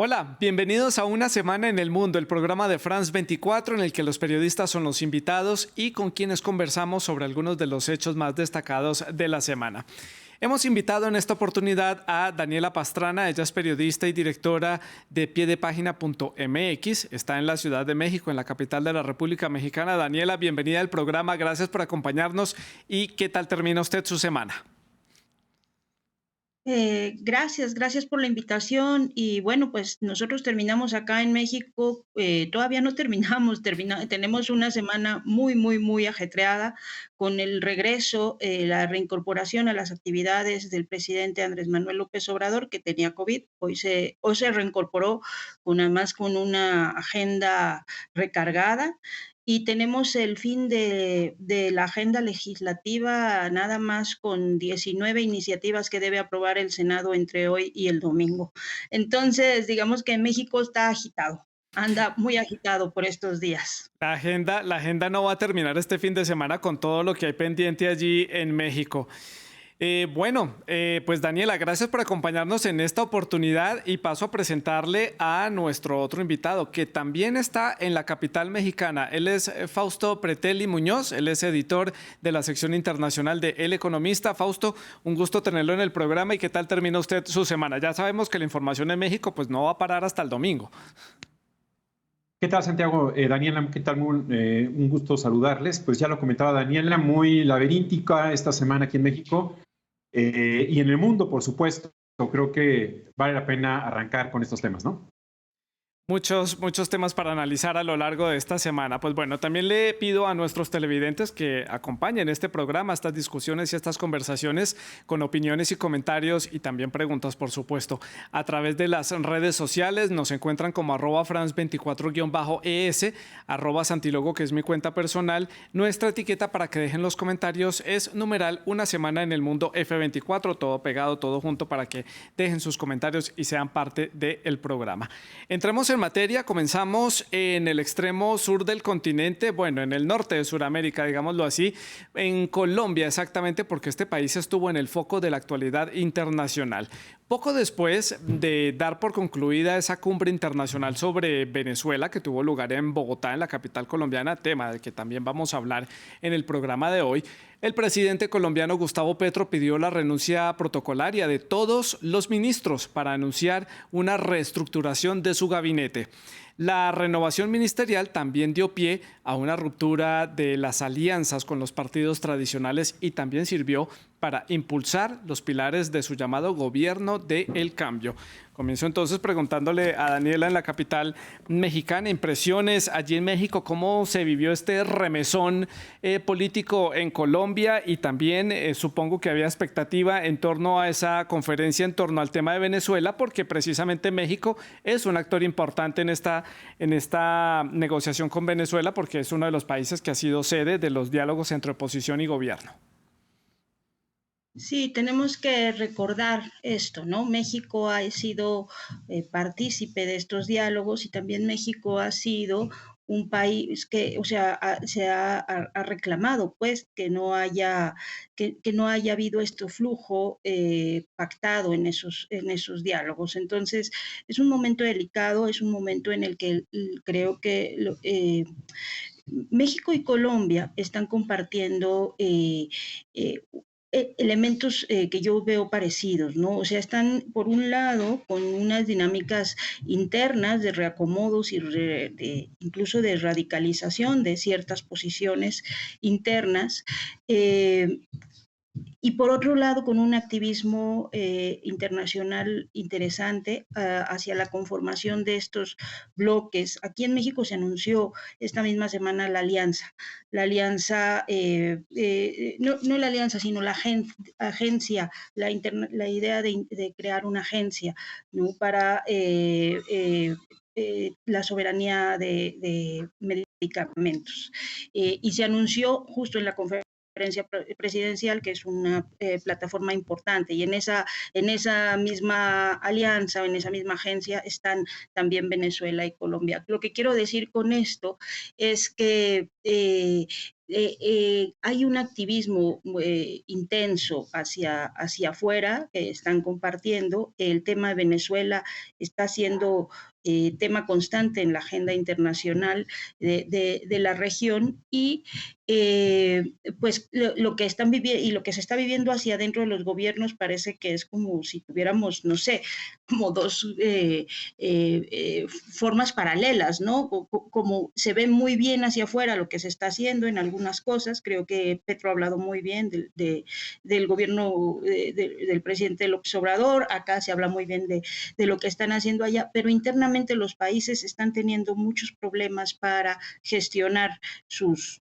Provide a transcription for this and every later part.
Hola, bienvenidos a Una Semana en el Mundo, el programa de France 24 en el que los periodistas son los invitados y con quienes conversamos sobre algunos de los hechos más destacados de la semana. Hemos invitado en esta oportunidad a Daniela Pastrana, ella es periodista y directora de piedepagina.mx, está en la Ciudad de México, en la capital de la República Mexicana. Daniela, bienvenida al programa, gracias por acompañarnos y ¿qué tal termina usted su semana? Gracias por la invitación. Y bueno, pues nosotros terminamos acá en México, todavía no terminamos, tenemos una semana muy ajetreada con el regreso, la reincorporación a las actividades del presidente Andrés Manuel López Obrador, que tenía COVID. Hoy se reincorporó además con una agenda recargada. Y tenemos el fin de la agenda legislativa nada más con 19 iniciativas que debe aprobar el Senado entre hoy y el domingo. Entonces, digamos que México está agitado, anda muy agitado por estos días. La agenda no va a terminar este fin de semana con todo lo que hay pendiente allí en México. Pues Daniela, gracias por acompañarnos en esta oportunidad y paso a presentarle a nuestro otro invitado, que también está en la capital mexicana. Él es Fausto Pretelli Muñoz, él es editor de la sección internacional de El Economista. Fausto, un gusto tenerlo en el programa y ¿qué tal termina usted su semana? Ya sabemos que la información en México pues no va a parar hasta el domingo. ¿Qué tal, Santiago? Daniela, ¿qué tal? Un gusto saludarles. Pues ya lo comentaba Daniela, muy laberíntica esta semana aquí en México y en el mundo, por supuesto. Creo que vale la pena arrancar con estos temas, ¿no? Muchos temas para analizar a lo largo de esta semana. Pues bueno, también le pido a nuestros televidentes que acompañen este programa, estas discusiones y estas conversaciones con opiniones y comentarios y también preguntas, por supuesto. A través de las redes sociales nos encuentran como @France24-ES, @Santilogo, que es mi cuenta personal. Nuestra etiqueta para que dejen los comentarios es numeral Una Semana en el Mundo F24, todo pegado, todo junto para que dejen sus comentarios y sean parte del programa. Entremos en materia, comenzamos en el extremo sur del continente, bueno, en el norte de Sudamérica, digámoslo así, en Colombia exactamente, porque este país estuvo en el foco de la actualidad internacional. Poco después de dar por concluida esa cumbre internacional sobre Venezuela que tuvo lugar en Bogotá, en la capital colombiana, tema del que también vamos a hablar en el programa de hoy, el presidente colombiano Gustavo Petro pidió la renuncia protocolaria de todos los ministros para anunciar una reestructuración de su gabinete. La renovación ministerial también dio pie a una ruptura de las alianzas con los partidos tradicionales y también sirvió para impulsar los pilares de su llamado gobierno del cambio. Comienzo entonces preguntándole a Daniela en la capital mexicana, impresiones allí en México, cómo se vivió este remesón político en Colombia y también supongo que había expectativa en torno a esa conferencia en torno al tema de Venezuela, porque precisamente México es un actor importante en esta negociación con Venezuela, porque es uno de los países que ha sido sede de los diálogos entre oposición y gobierno. Sí, tenemos que recordar esto, ¿no? México ha sido partícipe de estos diálogos y también México ha sido un país que, o sea, ha reclamado, pues, que no haya habido este flujo pactado en esos diálogos. Entonces, es un momento delicado, es un momento en el que creo que México y Colombia están compartiendo elementos que yo veo parecidos, ¿no? O sea, están por un lado con unas dinámicas internas de reacomodos y incluso de radicalización de ciertas posiciones internas. Y por otro lado, con un activismo internacional interesante hacia la conformación de estos bloques. Aquí en México se anunció esta misma semana la alianza, no la alianza, sino la agencia, la idea de crear una agencia, ¿no? Para la soberanía de medicamentos. Y se anunció justo en la conferencia presidencial, que es una plataforma importante, y en esa misma alianza, en esa misma agencia, están también Venezuela y Colombia. Lo que quiero decir con esto es que hay un activismo intenso hacia afuera que están compartiendo. El tema de Venezuela está siendo tema constante en la agenda internacional de la región y pues lo que están viviendo y lo que se está viviendo hacia adentro de los gobiernos parece que es como si tuviéramos, no sé, como dos formas paralelas, ¿no? Como se ve muy bien hacia afuera lo que se está haciendo en algunas cosas. Creo que Petro ha hablado muy bien del gobierno del presidente López Obrador. Acá se habla muy bien de lo que están haciendo allá, pero internamente los países están teniendo muchos problemas para gestionar sus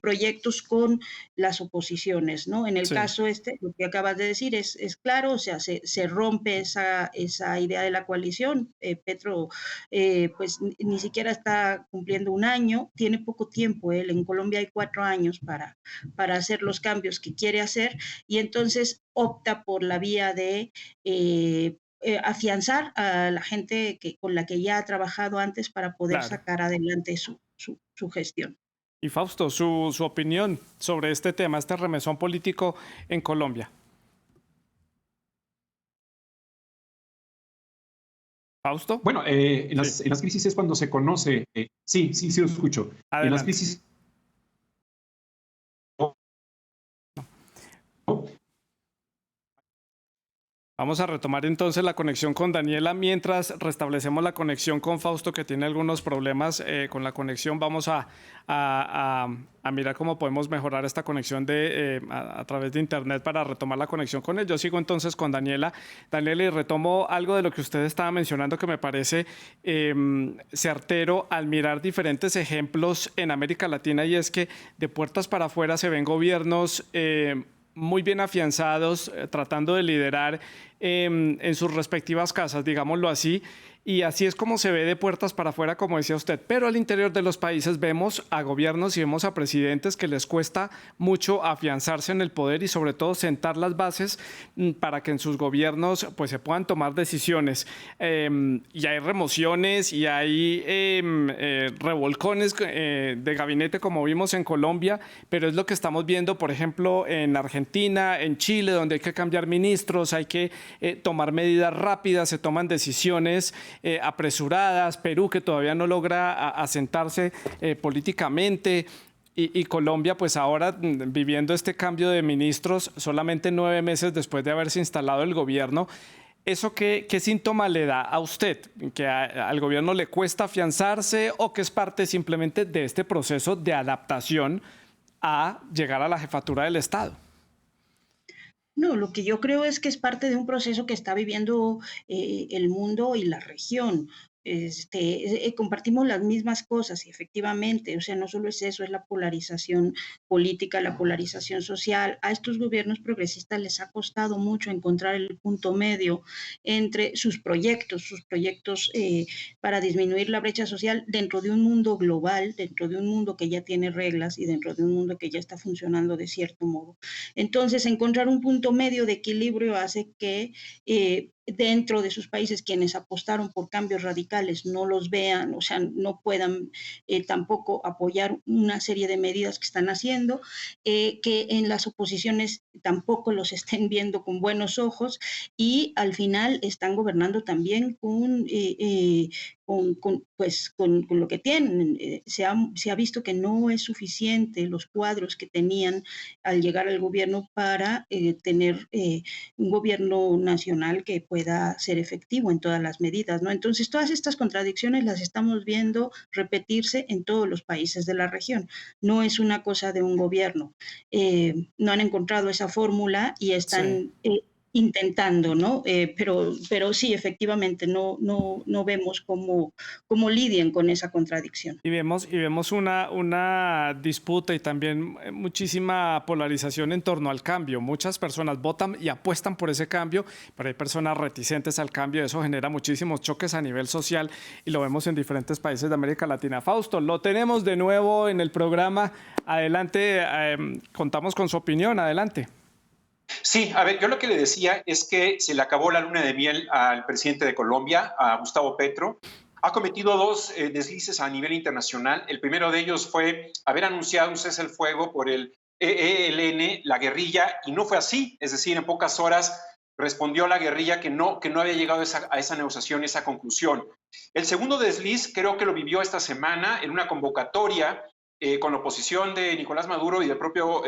proyectos con las oposiciones, ¿no? En el caso lo que acabas de decir es claro, o sea, se rompe esa idea de la coalición. Petro, pues ni siquiera está cumpliendo un año, tiene poco tiempo. En Colombia hay 4 años para hacer los cambios que quiere hacer y entonces opta por la vía de afianzar a la gente con la que ya ha trabajado antes para poder sacar adelante su gestión. Y Fausto, su opinión sobre este tema, este remesón político en Colombia. ¿Fausto? Bueno, en las crisis es cuando se conoce. Sí, lo escucho. Adelante. En las crisis. Vamos a retomar entonces la conexión con Daniela mientras restablecemos la conexión con Fausto, que tiene algunos problemas con la conexión. Vamos a mirar cómo podemos mejorar esta conexión a través de internet para retomar la conexión con él. Yo sigo entonces con Daniela. Daniela, y retomo algo de lo que usted estaba mencionando que me parece certero al mirar diferentes ejemplos en América Latina, y es que de puertas para afuera se ven gobiernos muy bien afianzados, tratando de liderar en sus respectivas casas, digámoslo así, y así es como se ve de puertas para afuera, como decía usted. Pero al interior de los países vemos a gobiernos y vemos a presidentes que les cuesta mucho afianzarse en el poder y sobre todo sentar las bases para que en sus gobiernos pues se puedan tomar decisiones. Y hay remociones y hay revolcones de gabinete, como vimos en Colombia, pero es lo que estamos viendo, por ejemplo, en Argentina, en Chile, donde hay que cambiar ministros, hay que tomar medidas rápidas, se toman decisiones apresuradas. Perú, que todavía no logra asentarse políticamente, y Colombia, pues ahora viviendo este cambio de ministros solamente 9 meses después de haberse instalado el gobierno. ¿Eso qué síntoma le da a usted? ¿Que al gobierno le cuesta afianzarse o que es parte simplemente de este proceso de adaptación a llegar a la jefatura del Estado? No, lo que yo creo es que es parte de un proceso que está viviendo el mundo y la región. Compartimos las mismas cosas y efectivamente, o sea, no solo es eso, es la polarización política, la polarización social. A estos gobiernos progresistas les ha costado mucho encontrar el punto medio entre sus proyectos para disminuir la brecha social dentro de un mundo global, dentro de un mundo que ya tiene reglas y dentro de un mundo que ya está funcionando de cierto modo. Entonces, encontrar un punto medio de equilibrio hace que dentro de sus países quienes apostaron por cambios radicales no los vean, o sea, no puedan tampoco apoyar una serie de medidas que están haciendo, que en las oposiciones tampoco los estén viendo con buenos ojos y al final están gobernando también con lo que tienen. Se ha visto que no es suficiente los cuadros que tenían al llegar al gobierno para tener un gobierno nacional que pueda ser efectivo en todas las medidas, ¿no? Entonces, todas estas contradicciones las estamos viendo repetirse en todos los países de la región. No es una cosa de un gobierno. No han encontrado esa fórmula y están intentando, ¿no? Pero sí, efectivamente, no vemos cómo lidian con esa contradicción. Y vemos una disputa y también muchísima polarización en torno al cambio. Muchas personas votan y apuestan por ese cambio, pero hay personas reticentes al cambio. Eso genera muchísimos choques a nivel social y lo vemos en diferentes países de América Latina. Fausto, lo tenemos de nuevo en el programa. Adelante, contamos con su opinión. Adelante. Sí, a ver, yo lo que le decía es que se le acabó la luna de miel al presidente de Colombia, a Gustavo Petro. ha cometido dos deslices a nivel internacional. El primero de ellos fue haber anunciado un cese al fuego por el ELN, la guerrilla, y no fue así. Es decir, en pocas horas respondió la guerrilla que no había llegado a esa negociación, esa conclusión. El segundo desliz creo que lo vivió esta semana en una convocatoria con la oposición de Nicolás Maduro y del propio,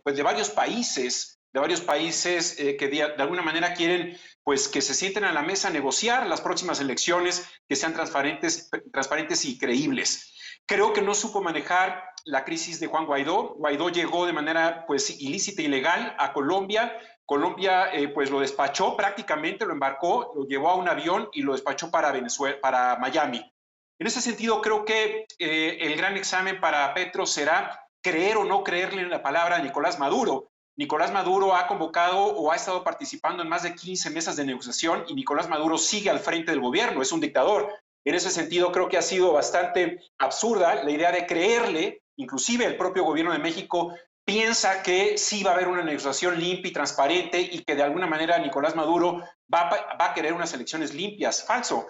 pues de varios países que de alguna manera quieren pues que se sienten a la mesa a negociar las próximas elecciones que sean transparentes y creíbles. Creo que no supo manejar la crisis de Juan Guaidó. Guaidó llegó de manera pues ilícita e ilegal a Colombia. Colombia pues lo despachó prácticamente, lo embarcó, lo llevó a un avión y lo despachó para Venezuela, para Miami. En ese sentido, creo que el gran examen para Petro será creer o no creerle en la palabra de Nicolás Maduro. Nicolás Maduro ha convocado o ha estado participando en más de 15 mesas de negociación y Nicolás Maduro sigue al frente del gobierno, es un dictador. En ese sentido, creo que ha sido bastante absurda la idea de creerle. Inclusive el propio gobierno de México piensa que sí va a haber una negociación limpia y transparente y que de alguna manera Nicolás Maduro va a querer unas elecciones limpias. Falso,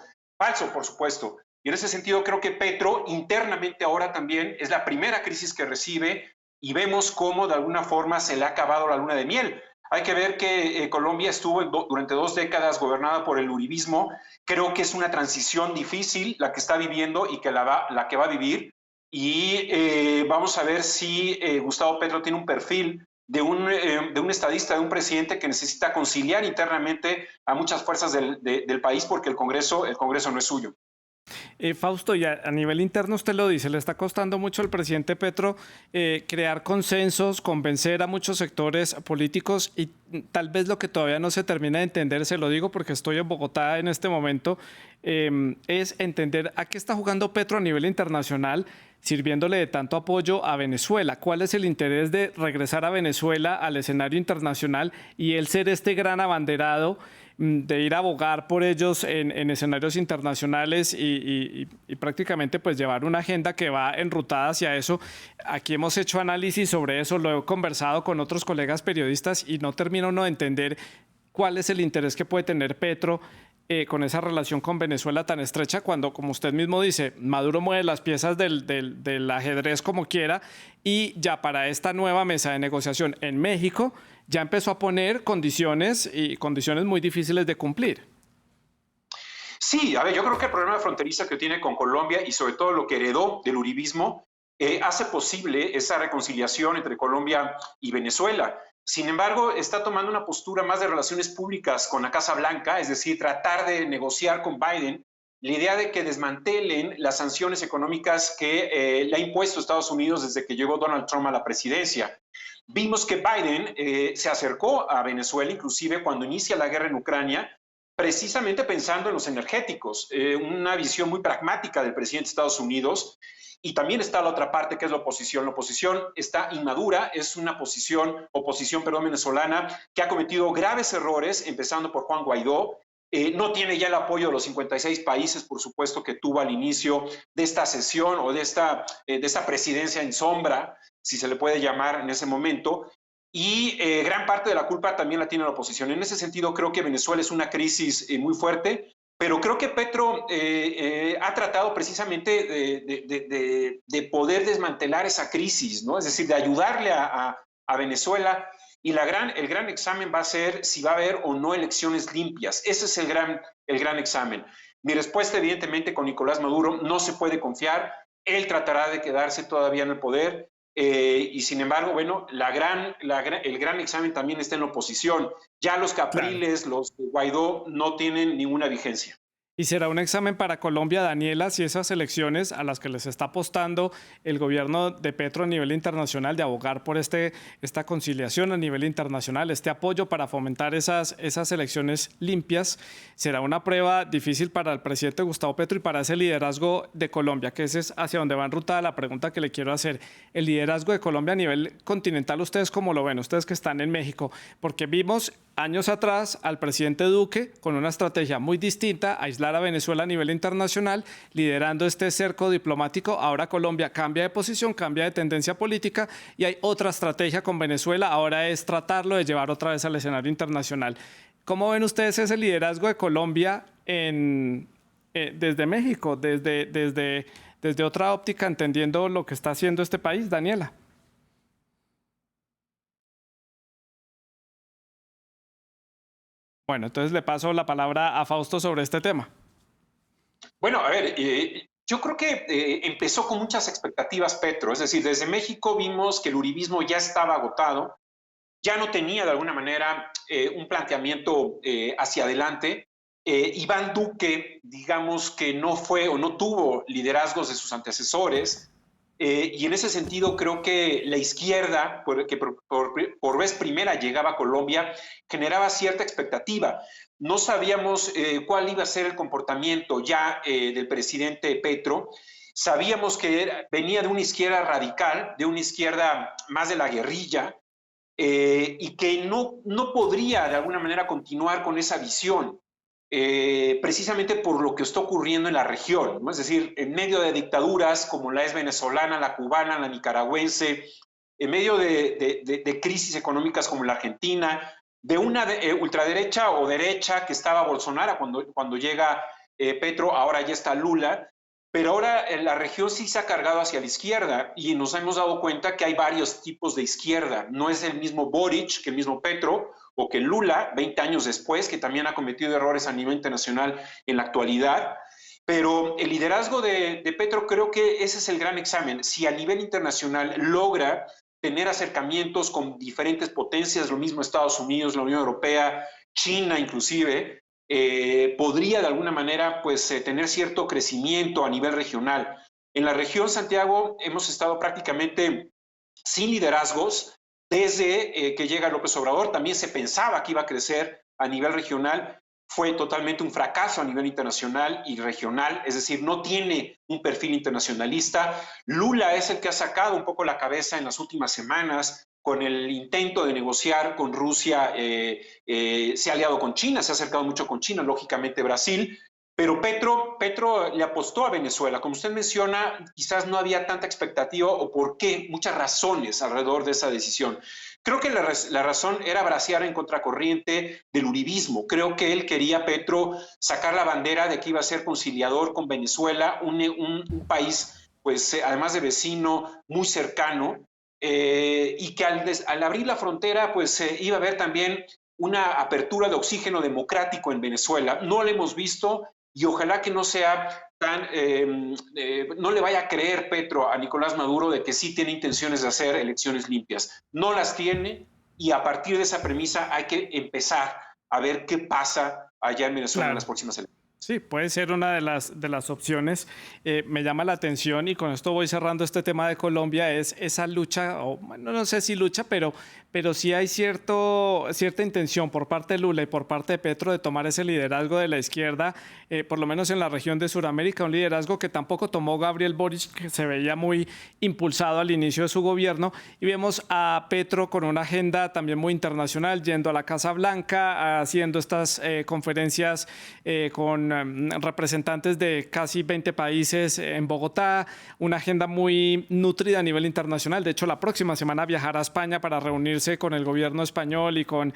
por supuesto. Y en ese sentido creo que Petro internamente ahora también es la primera crisis que recibe y vemos cómo de alguna forma se le ha acabado la luna de miel. Hay que ver que Colombia estuvo durante 2 décadas gobernada por el uribismo. Creo que es una transición difícil la que está viviendo y que la que va a vivir. Y vamos a ver si Gustavo Petro tiene un perfil de un estadista, de un presidente que necesita conciliar internamente a muchas fuerzas del país porque el Congreso no es suyo. Fausto, ya a nivel interno usted lo dice, le está costando mucho al presidente Petro crear consensos, convencer a muchos sectores políticos y tal vez lo que todavía no se termina de entender, se lo digo porque estoy en Bogotá en este momento, es entender a qué está jugando Petro a nivel internacional, sirviéndole de tanto apoyo a Venezuela. ¿Cuál es el interés de regresar a Venezuela al escenario internacional y él ser este gran abanderado de ir a abogar por ellos en escenarios internacionales y prácticamente pues llevar una agenda que va enrutada hacia eso? Aquí hemos hecho análisis sobre eso, lo he conversado con otros colegas periodistas y no termino de entender cuál es el interés que puede tener Petro con esa relación con Venezuela tan estrecha cuando, como usted mismo dice, Maduro mueve las piezas del ajedrez como quiera y ya para esta nueva mesa de negociación en México ya empezó a poner condiciones y condiciones muy difíciles de cumplir. Sí, a ver, yo creo que el problema fronterizo que tiene con Colombia y sobre todo lo que heredó del uribismo hace posible esa reconciliación entre Colombia y Venezuela. Sin embargo, está tomando una postura más de relaciones públicas con la Casa Blanca, es decir, tratar de negociar con Biden la idea de que desmantelen las sanciones económicas que le ha impuesto Estados Unidos desde que llegó Donald Trump a la presidencia. Vimos que Biden se acercó a Venezuela, inclusive cuando inicia la guerra en Ucrania, precisamente pensando en los energéticos, una visión muy pragmática del presidente de Estados Unidos. Y también está la otra parte, que es la oposición. La oposición está inmadura, es una oposición venezolana que ha cometido graves errores, empezando por Juan Guaidó. No tiene ya el apoyo de los 56 países, por supuesto, que tuvo al inicio de esta sesión o de esta presidencia en sombra, si se le puede llamar en ese momento. Y gran parte de la culpa también la tiene la oposición. En ese sentido, creo que Venezuela es una crisis muy fuerte, pero creo que Petro ha tratado precisamente de poder desmantelar esa crisis, ¿no? Es decir, de ayudarle a Venezuela. Y el gran examen va a ser si va a haber o no elecciones limpias. Ese es el gran examen. Mi respuesta, evidentemente, con Nicolás Maduro, no se puede confiar. Él tratará de quedarse todavía en el poder. Y sin embargo, bueno, el gran examen también está en la oposición. Ya los Capriles, claro, los Guaidó no tienen ninguna vigencia. ¿Y será un examen para Colombia, Daniela, si esas elecciones a las que les está apostando el gobierno de Petro a nivel internacional, de abogar por esta conciliación a nivel internacional, este apoyo para fomentar esas elecciones limpias, será una prueba difícil para el presidente Gustavo Petro y para ese liderazgo de Colombia, que ese es hacia donde va enrutada la pregunta que le quiero hacer? El liderazgo de Colombia a nivel continental, ¿ustedes cómo lo ven? Ustedes que están en México, porque vimos años atrás al presidente Duque con una estrategia muy distinta, aislar a Venezuela a nivel internacional, liderando este cerco diplomático. Ahora Colombia cambia de posición, cambia de tendencia política y hay otra estrategia con Venezuela. Ahora es tratarlo de llevar otra vez al escenario internacional. ¿Cómo ven ustedes ese liderazgo de Colombia en desde México, desde otra óptica, entendiendo lo que está haciendo este país, Daniela. Bueno, entonces le paso la palabra a Fausto sobre este tema. Bueno, a ver, yo creo que empezó con muchas expectativas Petro, es decir, desde México vimos que el uribismo ya estaba agotado, ya no tenía de alguna manera un planteamiento hacia adelante. Iván Duque, digamos que no fue o no tuvo liderazgos de sus antecesores, y en ese sentido creo que la izquierda, que por vez primera llegaba a Colombia, generaba cierta expectativa. No sabíamos cuál iba a ser el comportamiento ya del presidente Petro. Sabíamos que venía de una izquierda radical, de una izquierda más de la guerrilla, y que no podría de alguna manera continuar con esa visión, precisamente por lo que está ocurriendo en la región, ¿no? Es decir, en medio de dictaduras como la es venezolana, la cubana, la nicaragüense, en medio de crisis económicas como la Argentina, de una ultraderecha o derecha que estaba Bolsonaro cuando llega Petro, ahora ya está Lula, pero ahora la región sí se ha cargado hacia la izquierda y nos hemos dado cuenta que hay varios tipos de izquierda. No es el mismo Boric que el mismo Petro o que Lula, 20 años después, que también ha cometido errores a nivel internacional en la actualidad. Pero el liderazgo de Petro, creo que ese es el gran examen. Si a nivel internacional logra tener acercamientos con diferentes potencias, lo mismo Estados Unidos, la Unión Europea, China inclusive, podría de alguna manera pues, tener cierto crecimiento a nivel regional. En la región, Santiago, hemos estado prácticamente sin liderazgos desde que llega López Obrador. También se pensaba que iba a crecer a nivel regional. Fue totalmente un fracaso a nivel internacional y regional, es decir, no tiene un perfil internacionalista. Lula es el que ha sacado un poco la cabeza en las últimas semanas con el intento de negociar con Rusia, se ha aliado con China, se ha acercado mucho con China, lógicamente Brasil, pero Petro le apostó a Venezuela. Como usted menciona, quizás no había tanta expectativa o por qué, muchas razones alrededor de esa decisión. Creo que la razón era bracear en contracorriente del uribismo. Creo que él quería, Petro, sacar la bandera de que iba a ser conciliador con Venezuela, un país, pues, además de vecino, muy cercano, y que al abrir la frontera, pues, iba a haber también una apertura de oxígeno democrático en Venezuela. No lo hemos visto y ojalá que no sea no le vaya a creer Petro a Nicolás Maduro de que sí tiene intenciones de hacer elecciones limpias. No las tiene y a partir de esa premisa hay que empezar a ver qué pasa allá en Venezuela en las próximas elecciones. Sí, puede ser una de las opciones. Me llama la atención y con esto voy cerrando este tema de Colombia, es esa lucha, o no sé si lucha, pero sí hay cierta intención por parte de Lula y por parte de Petro de tomar ese liderazgo de la izquierda, por lo menos en la región de Sudamérica, un liderazgo que tampoco tomó Gabriel Boric, que se veía muy impulsado al inicio de su gobierno, y vemos a Petro con una agenda también muy internacional, yendo a la Casa Blanca, haciendo estas conferencias con representantes de casi 20 países en Bogotá, una agenda muy nutrida a nivel internacional. De hecho, la próxima semana viajará a España para reunirse con el gobierno español y con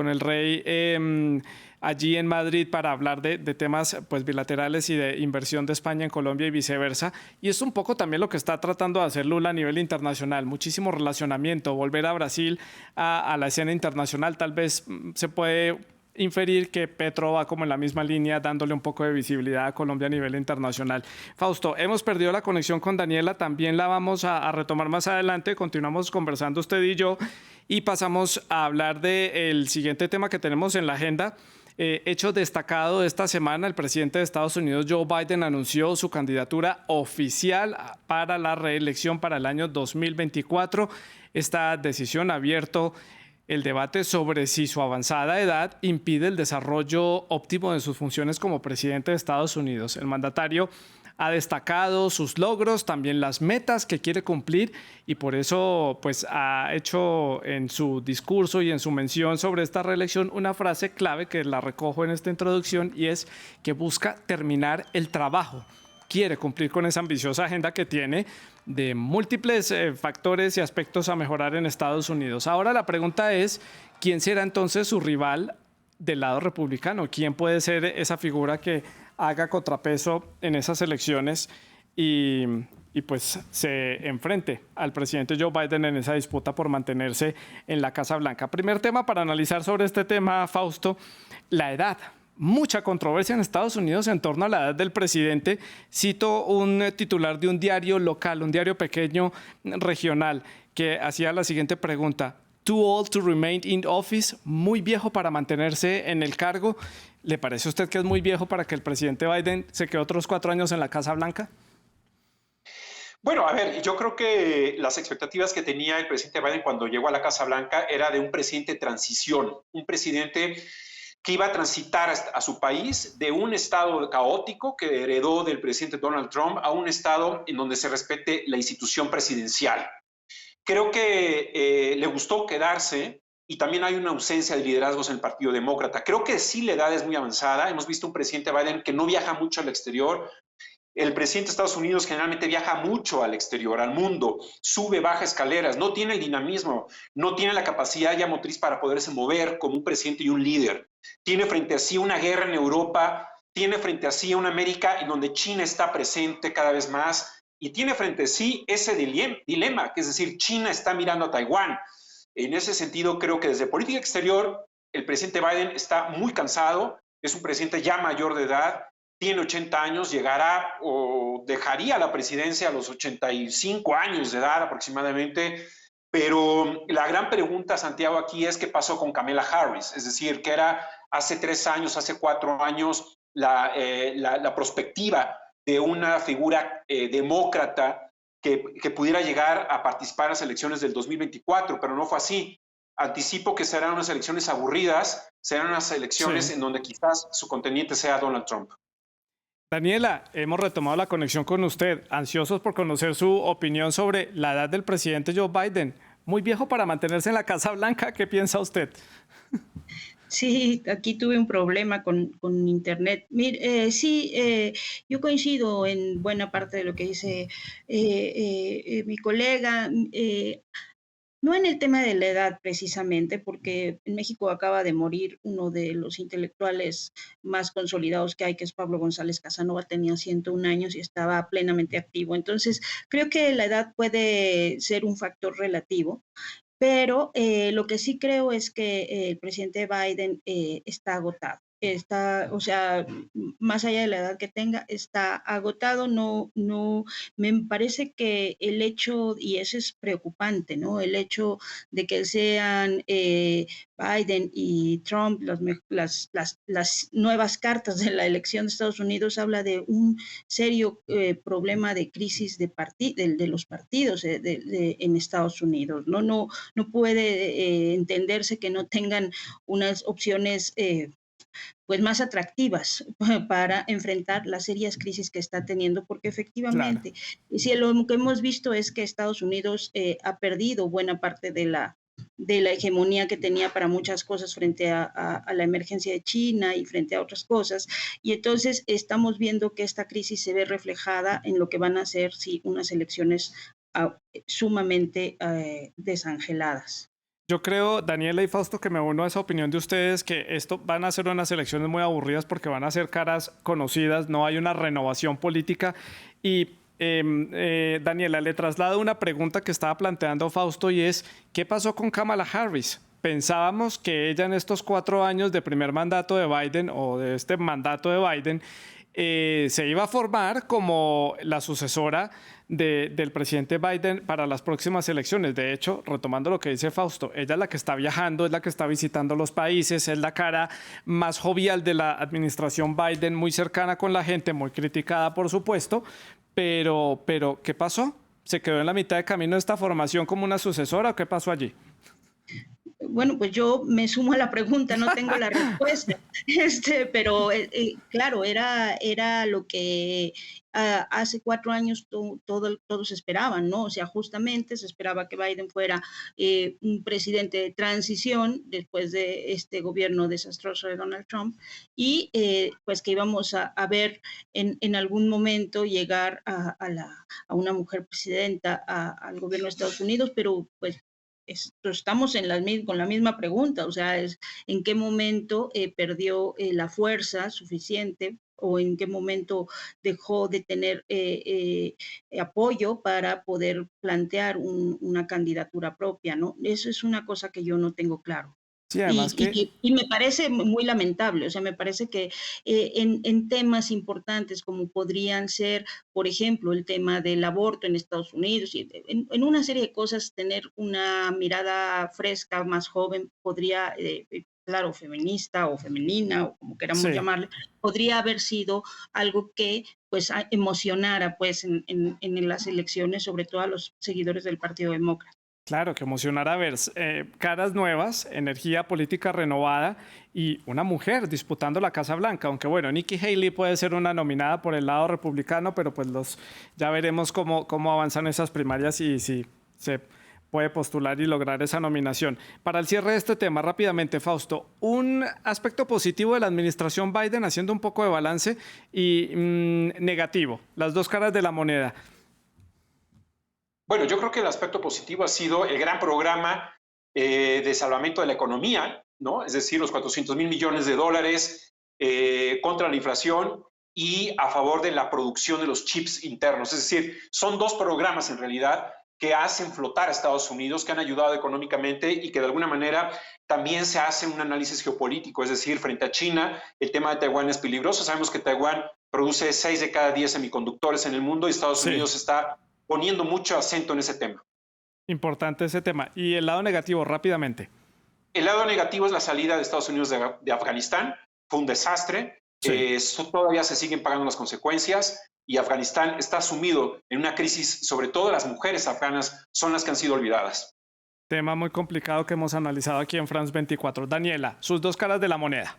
el rey allí en Madrid para hablar de temas pues, bilaterales y de inversión de España en Colombia y viceversa. Y es un poco también lo que está tratando de hacer Lula a nivel internacional. Muchísimo relacionamiento, volver a Brasil a la escena internacional. Tal vez se puede inferir que Petro va como en la misma línea, dándole un poco de visibilidad a Colombia a nivel internacional. Fausto, hemos perdido la conexión con Daniela, también la vamos a retomar más adelante, continuamos conversando usted y yo y pasamos a hablar del siguiente tema que tenemos en la agenda. Hecho destacado de esta semana, el presidente de Estados Unidos, Joe Biden, anunció su candidatura oficial para la reelección para el año 2024. Esta decisión ha abierto el debate sobre si su avanzada edad impide el desarrollo óptimo de sus funciones como presidente de Estados Unidos. El mandatario ha destacado sus logros, también las metas que quiere cumplir y por eso pues, ha hecho en su discurso y en su mención sobre esta reelección una frase clave que la recojo en esta introducción y es que busca terminar el trabajo. Quiere cumplir con esa ambiciosa agenda que tiene de múltiples factores y aspectos a mejorar en Estados Unidos. Ahora la pregunta es, ¿quién será entonces su rival del lado republicano? ¿Quién puede ser esa figura que haga contrapeso en esas elecciones y pues se enfrente al presidente Joe Biden en esa disputa por mantenerse en la Casa Blanca. Primer tema para analizar sobre este tema, Fausto, la edad. Mucha controversia en Estados Unidos en torno a la edad del presidente. Cito un titular de un diario local, un diario pequeño regional, que hacía la siguiente pregunta: Too old to remain in office, muy viejo para mantenerse en el cargo. ¿Le parece a usted que es muy viejo para que el presidente Biden se quede otros 4 años en la Casa Blanca? Bueno, a ver, yo creo que las expectativas que tenía el presidente Biden cuando llegó a la Casa Blanca era de un presidente de transición, un presidente que iba a transitar a su país de un estado caótico que heredó del presidente Donald Trump a un estado en donde se respete la institución presidencial. Creo que le gustó quedarse y también hay una ausencia de liderazgos en el Partido Demócrata. Creo que sí la edad es muy avanzada. Hemos visto un presidente Biden que no viaja mucho al exterior. El presidente de Estados Unidos generalmente viaja mucho al exterior, al mundo, sube, baja escaleras, no tiene el dinamismo, no tiene la capacidad ya motriz para poderse mover como un presidente y un líder. Tiene frente a sí una guerra en Europa, tiene frente a sí una América en donde China está presente cada vez más y tiene frente a sí ese dilema, que es decir, China está mirando a Taiwán. En ese sentido, creo que desde política exterior, el presidente Biden está muy cansado, es un presidente ya mayor de edad, tiene 80 años, llegará o dejaría la presidencia a los 85 años de edad aproximadamente, pero la gran pregunta, Santiago, aquí es qué pasó con Kamala Harris, es decir, que era hace 3 años, hace 4 años, la perspectiva de una figura demócrata que pudiera llegar a participar en las elecciones del 2024, pero no fue así. Anticipo que serán unas elecciones aburridas, serán unas elecciones en donde quizás su contendiente sea Donald Trump. Daniela, hemos retomado la conexión con usted, ansiosos por conocer su opinión sobre la edad del presidente Joe Biden. Muy viejo para mantenerse en la Casa Blanca, ¿qué piensa usted? Sí, aquí tuve un problema con internet. Mire, sí, yo coincido en buena parte de lo que dice mi colega. No en el tema de la edad precisamente, porque en México acaba de morir uno de los intelectuales más consolidados que hay, que es Pablo González Casanova, tenía 101 años y estaba plenamente activo. Entonces, creo que la edad puede ser un factor relativo, pero lo que sí creo es que el presidente Biden está agotado. Está, o sea, más allá de la edad que tenga, está agotado. No, no, me parece que el hecho, y eso es preocupante, ¿no? El hecho de que sean Biden y Trump las nuevas cartas de la elección de Estados Unidos habla de un serio problema de crisis de los partidos en Estados Unidos, ¿no? No puede entenderse que no tengan unas opciones pues más atractivas para enfrentar las serias crisis que está teniendo, porque Claro. efectivamente, si lo que hemos visto es que Estados Unidos ha perdido buena parte de la hegemonía que tenía para muchas cosas frente a la emergencia de China y frente a otras cosas. Y entonces estamos viendo que esta crisis se ve reflejada en lo que van a ser, sí, unas elecciones sumamente desangeladas. Yo creo, Daniela y Fausto, que me uno a esa opinión de ustedes, que esto van a ser unas elecciones muy aburridas porque van a ser caras conocidas, no hay una renovación política. Y Daniela, le traslado una pregunta que estaba planteando Fausto y es, ¿qué pasó con Kamala Harris? Pensábamos que ella en estos 4 años de primer mandato de Biden o de este mandato de Biden se iba a formar como la sucesora del presidente Biden para las próximas elecciones. De hecho, retomando lo que dice Fausto, ella es la que está viajando, es la que está visitando los países, es la cara más jovial de la administración Biden, muy cercana con la gente, muy criticada, por supuesto, pero ¿qué pasó? ¿Se quedó en la mitad de camino de esta formación como una sucesora o qué pasó allí? Bueno, pues yo me sumo a la pregunta, no tengo la respuesta, pero claro, era lo que hace 4 años todos esperaban, ¿no? O sea, justamente se esperaba que Biden fuera un presidente de transición después de este gobierno desastroso de Donald Trump y pues que íbamos a ver en algún momento llegar a una mujer presidenta al gobierno de Estados Unidos, pero pues estamos con la misma pregunta, o sea, ¿en qué momento perdió la fuerza suficiente o en qué momento dejó de tener apoyo para poder plantear una candidatura propia, ¿no? Eso es una cosa que yo no tengo claro. Sí, Y, además que y me parece muy lamentable, o sea, me parece que en temas importantes como podrían ser, por ejemplo, el tema del aborto en Estados Unidos, y en una serie de cosas, tener una mirada fresca, más joven, podría, claro, feminista o femenina, o como queramos sí. llamarle, podría haber sido algo que pues emocionara pues en las elecciones, sobre todo a los seguidores del Partido Demócrata. Claro, que emocionará ver caras nuevas, energía política renovada y una mujer disputando la Casa Blanca. Aunque bueno, Nikki Haley puede ser una nominada por el lado republicano, pero pues ya veremos cómo avanzan esas primarias y si se puede postular y lograr esa nominación. Para el cierre de este tema, rápidamente, Fausto, un aspecto positivo de la administración Biden, haciendo un poco de balance, y negativo, las dos caras de la moneda. Bueno, yo creo que el aspecto positivo ha sido el gran programa de salvamento de la economía, ¿no? Es decir, los 400,000 millones de dólares contra la inflación y a favor de la producción de los chips internos. Es decir, son dos programas en realidad que hacen flotar a Estados Unidos, que han ayudado económicamente y que de alguna manera también se hace un análisis geopolítico. Es decir, frente a China, el tema de Taiwán es peligroso. Sabemos que Taiwán produce 6 de cada 10 semiconductores en el mundo y Estados Sí. Unidos está poniendo mucho acento en ese tema. Importante ese tema. Y el lado negativo, rápidamente. El lado negativo es la salida de Estados Unidos de Afganistán. Fue un desastre. Sí. Todavía se siguen pagando las consecuencias y Afganistán está sumido en una crisis. Sobre todo las mujeres afganas son las que han sido olvidadas. Tema muy complicado que hemos analizado aquí en France 24. Daniela, sus dos caras de la moneda.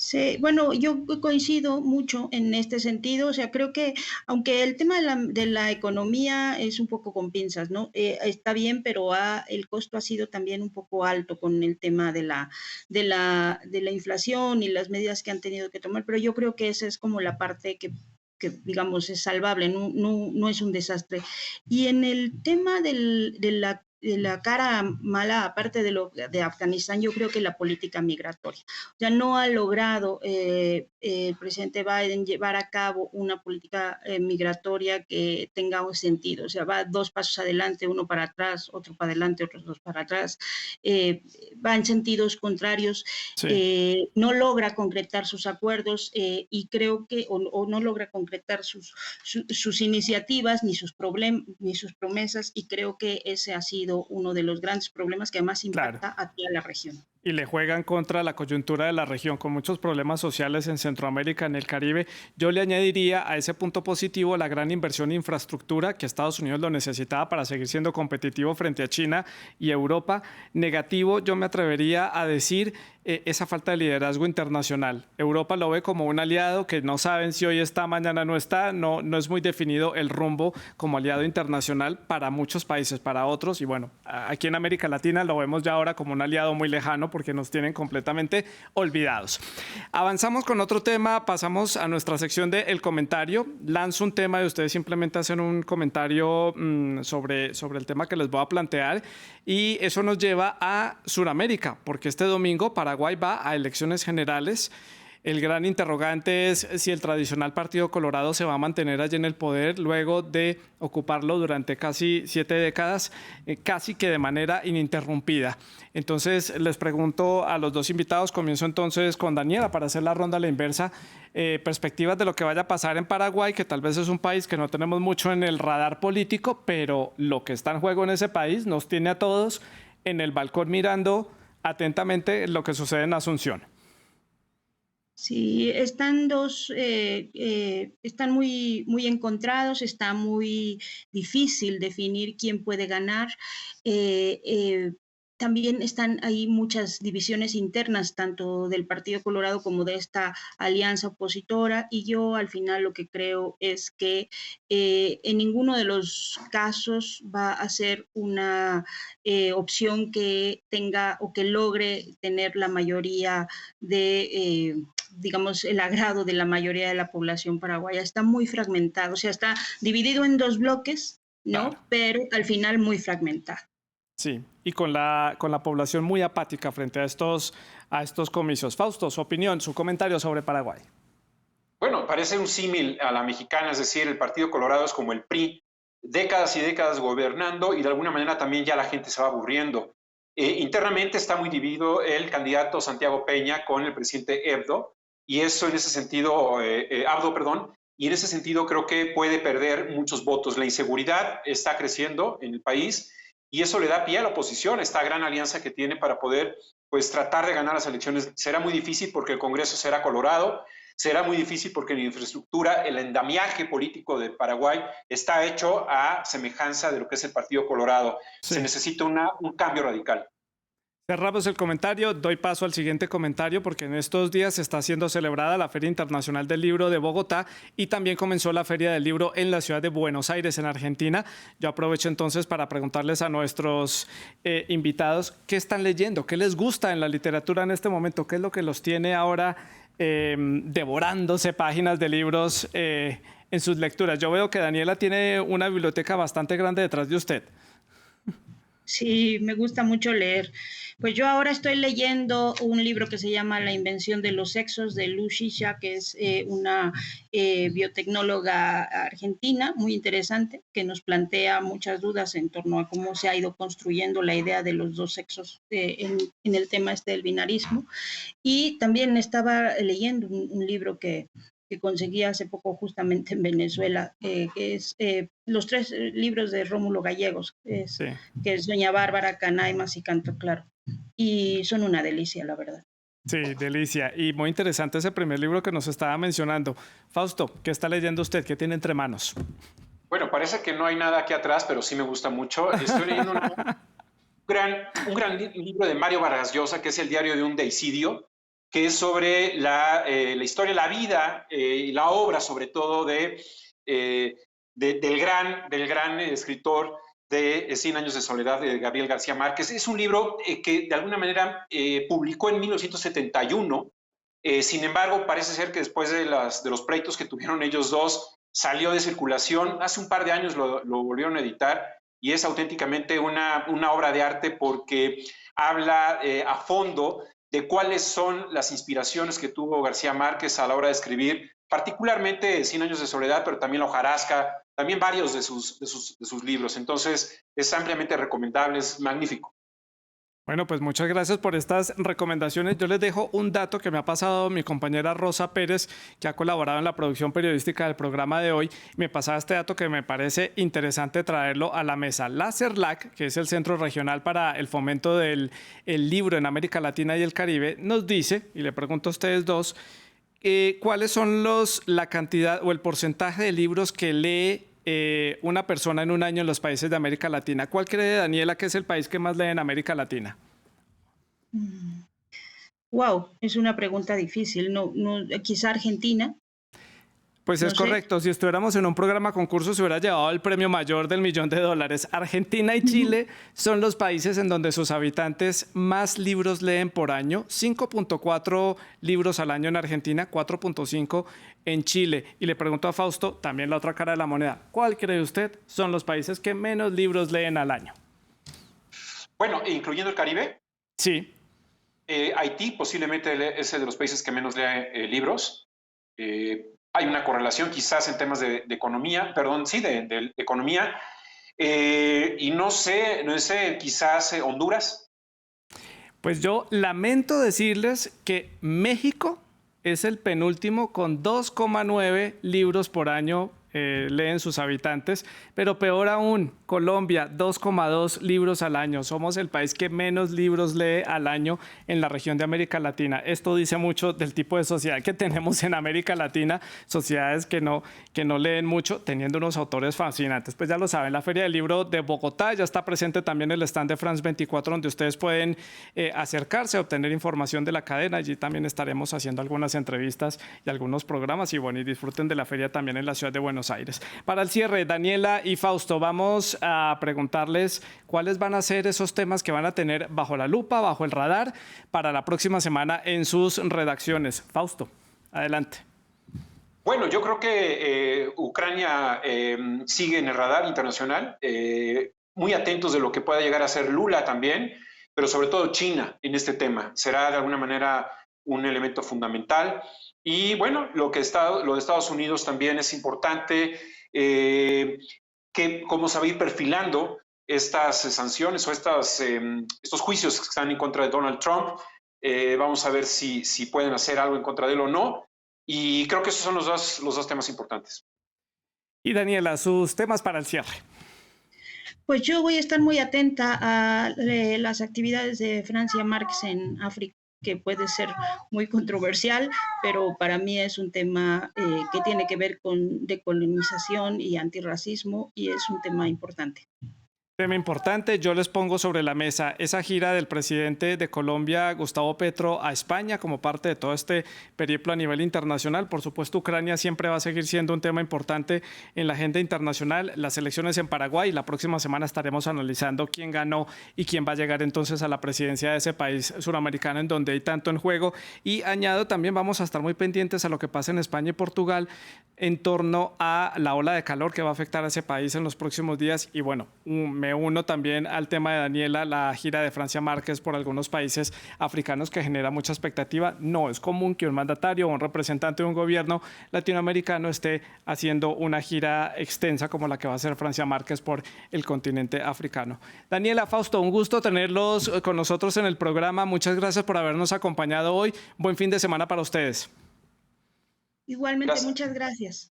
Sí, bueno, yo coincido mucho en este sentido, o sea, creo que aunque el tema de la economía es un poco con pinzas, ¿no? Está bien, pero el costo ha sido también un poco alto con el tema de la inflación y las medidas que han tenido que tomar, pero yo creo que esa es como la parte que digamos, es salvable, no es un desastre. Y en el tema de la cara mala, aparte de Afganistán, yo creo que la política migratoria. O sea, no ha logrado el presidente Biden llevar a cabo una política migratoria que tenga un sentido. O sea, va 2 pasos adelante, uno para atrás, otro para adelante, otros 2 para atrás. Va en sentidos contrarios. Sí. No logra concretar sus acuerdos y creo que, o no logra concretar sus iniciativas ni sus promesas, y creo que ese ha sido uno de los grandes problemas que además Claro. impacta a toda la región. Y le juegan contra la coyuntura de la región, con muchos problemas sociales en Centroamérica, en el Caribe. Yo le añadiría a ese punto positivo la gran inversión en infraestructura que Estados Unidos lo necesitaba para seguir siendo competitivo frente a China y Europa. Negativo, yo me atrevería a decir esa falta de liderazgo internacional. Europa lo ve como un aliado que no saben si hoy está, mañana no está. No es muy definido el rumbo como aliado internacional para muchos países, para otros. Y bueno, aquí en América Latina lo vemos ya ahora como un aliado muy lejano, porque nos tienen completamente olvidados. Avanzamos con otro tema, pasamos a nuestra sección de El Comentario. Lanzo un tema y ustedes simplemente hacen un comentario sobre el tema que les voy a plantear, y eso nos lleva a Sudamérica, porque este domingo Paraguay va a elecciones generales. El gran interrogante es si el tradicional Partido Colorado se va a mantener allí en el poder luego de ocuparlo durante casi 7 décadas, casi que de manera ininterrumpida. Entonces, les pregunto a los dos invitados, comienzo entonces con Daniela para hacer la ronda a la inversa, perspectivas de lo que vaya a pasar en Paraguay, que tal vez es un país que no tenemos mucho en el radar político, pero lo que está en juego en ese país nos tiene a todos en el balcón mirando atentamente lo que sucede en Asunción. Sí, están muy encontrados, está muy difícil definir quién puede ganar. Eh, eh, También están ahí muchas divisiones internas, tanto del Partido Colorado como de esta alianza opositora, y yo al final lo que creo es que en ninguno de los casos va a ser una opción que tenga o que logre tener la mayoría digamos, el agrado de la mayoría de la población paraguaya. Está muy fragmentado, o sea, está dividido en 2 bloques, ¿no? Claro. Pero al final muy fragmentado. Sí, y con la población muy apática frente a estos comicios. Fausto, su opinión, su comentario sobre Paraguay. parece un símil a la mexicana, es decir, el Partido Colorado es como el PRI, décadas y décadas gobernando y de alguna manera también ya la gente se va aburriendo. Internamente está muy dividido el candidato Santiago Peña con el presidente Abdo, y eso en ese sentido, Abdo, perdón, y en ese sentido creo que puede perder muchos votos. La inseguridad está creciendo en el país y eso le da pie a la oposición, esta gran alianza que tiene para poder pues tratar de ganar las elecciones. Será muy difícil porque el Congreso será colorado, será muy difícil porque la infraestructura, el andamiaje político de Paraguay está hecho a semejanza de lo que es el Partido Colorado. Sí. Se necesita un cambio radical. Cerramos el comentario, doy paso al siguiente comentario porque en estos días se está siendo celebrada la Feria Internacional del Libro de Bogotá y también comenzó la Feria del Libro en la ciudad de Buenos Aires, en Argentina. Yo aprovecho entonces para preguntarles a nuestros invitados qué están leyendo, qué les gusta en la literatura en este momento, qué es lo que los tiene ahora devorándose páginas de libros en sus lecturas. Yo veo que Daniela tiene una biblioteca bastante grande detrás de usted. Sí, me gusta mucho leer. Pues yo ahora estoy leyendo un libro que se llama La invención de los sexos de Lu Xixia, que es una biotecnóloga argentina muy interesante, que nos plantea muchas dudas en torno a cómo se ha ido construyendo la idea de los dos sexos en el tema del binarismo. Y también estaba leyendo un libro que conseguí hace poco justamente en Venezuela, que es los 3 libros de Rómulo Gallegos, Sí. que es Doña Bárbara, Canaimas y Canto Claro. Y son una delicia, la verdad. Sí, delicia. Y muy interesante ese primer libro que nos estaba mencionando. Fausto, ¿qué está leyendo usted? ¿Qué tiene entre manos? Bueno, parece que no hay nada aquí atrás, pero sí me gusta mucho. Estoy leyendo un gran libro de Mario Vargas Llosa, que es El diario de un deicidio, que es sobre la historia, la vida y la obra, sobre todo, del gran escritor de 100 años de soledad, de Gabriel García Márquez. Es un libro que de alguna manera publicó en 1971. Sin embargo, parece ser que después de los pleitos que tuvieron ellos dos, salió de circulación. Hace un par de años lo volvieron a editar y es auténticamente una obra de arte porque habla a fondo de cuáles son las inspiraciones que tuvo García Márquez a la hora de escribir, particularmente 100 años de soledad, pero también La hojarasca, también varios de sus libros. Entonces, es ampliamente recomendable, es magnífico. Bueno, pues muchas gracias por estas recomendaciones. Yo les dejo un dato que me ha pasado mi compañera Rosa Pérez, que ha colaborado en la producción periodística del programa de hoy. Me pasaba este dato que me parece interesante traerlo a la mesa. La CERLAC, que es el Centro Regional para el Fomento del Libro en América Latina y el Caribe, nos dice, y le pregunto a ustedes dos, ¿cuáles son la cantidad o el porcentaje de libros que lee una persona en un año en los países de América Latina? ¿Cuál cree Daniela que es el país que más lee en América Latina? Wow, es una pregunta difícil. No, quizá Argentina. Pues es correcto. Si estuviéramos en un programa concurso, se hubiera llevado el premio mayor del $1.000.000. Argentina y Chile son los países en donde sus habitantes más libros leen por año. 5.4 libros al año en Argentina, 4.5 en Chile. Y le pregunto a Fausto, también la otra cara de la moneda, ¿cuál cree usted son los países que menos libros leen al año? Bueno, incluyendo el Caribe. Sí. Haití posiblemente es de los países que menos lee libros. Hay una correlación quizás en temas de economía, perdón, sí, de economía. Y no sé, quizás Honduras. Pues yo lamento decirles que México es el penúltimo con 2,9 libros por año leen sus habitantes, pero peor aún, Colombia, 2,2 libros al año. Somos el país que menos libros lee al año en la región de América Latina. Esto dice mucho del tipo de sociedad que tenemos en América Latina, sociedades que no leen mucho, teniendo unos autores fascinantes. Pues ya lo saben, la Feria del Libro de Bogotá ya está presente también el stand de France 24, donde ustedes pueden acercarse a obtener información de la cadena. Allí también estaremos haciendo algunas entrevistas y algunos programas y bueno, y disfruten de la feria también en la ciudad de Buenos Aires. Para el cierre, Daniela y Fausto, vamos a preguntarles cuáles van a ser esos temas que van a tener bajo la lupa, bajo el radar, para la próxima semana en sus redacciones. Fausto, adelante. Bueno, yo creo que Ucrania sigue en el radar internacional, muy atentos de lo que pueda llegar a ser Lula también, pero sobre todo China en este tema. Será de alguna manera un elemento fundamental. Y bueno, lo de Estados Unidos también es importante, que cómo se va a ir perfilando estas sanciones o estos juicios que están en contra de Donald Trump. Vamos a ver si pueden hacer algo en contra de él o no. Y creo que esos son los dos temas importantes. Y Daniela, sus temas para el cierre. Pues yo voy a estar muy atenta a las actividades de Francia Márquez en África, que puede ser muy controversial, pero para mí es un tema que tiene que ver con decolonización y antirracismo, y es un tema importante. Tema importante, yo les pongo sobre la mesa esa gira del presidente de Colombia, Gustavo Petro, a España como parte de todo este periplo a nivel internacional. Por supuesto, Ucrania siempre va a seguir siendo un tema importante en la agenda internacional. Las elecciones en Paraguay, la próxima semana estaremos analizando quién ganó y quién va a llegar entonces a la presidencia de ese país suramericano en donde hay tanto en juego. Y añado, también vamos a estar muy pendientes a lo que pasa en España y Portugal en torno a la ola de calor que va a afectar a ese país en los próximos días. Y bueno, me uno también al tema de Daniela, la gira de Francia Márquez por algunos países africanos que genera mucha expectativa. No es común que un mandatario o un representante de un gobierno latinoamericano esté haciendo una gira extensa como la que va a hacer Francia Márquez por el continente africano. Daniela, Fausto, un gusto tenerlos con nosotros en el programa. Muchas gracias por habernos acompañado hoy. Buen fin de semana para ustedes. Igualmente, gracias. Muchas gracias.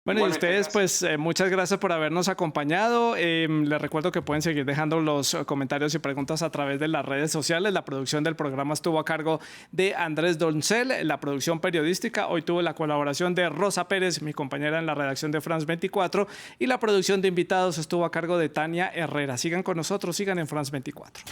Bueno, y ustedes, pues muchas gracias por habernos acompañado. Les recuerdo que pueden seguir dejando los comentarios y preguntas a través de las redes sociales. La producción del programa estuvo a cargo de Andrés Doncel, la producción periodística. Hoy tuvo la colaboración de Rosa Pérez, mi compañera en la redacción de France 24, y la producción de invitados estuvo a cargo de Tania Herrera. Sigan con nosotros, sigan en France 24.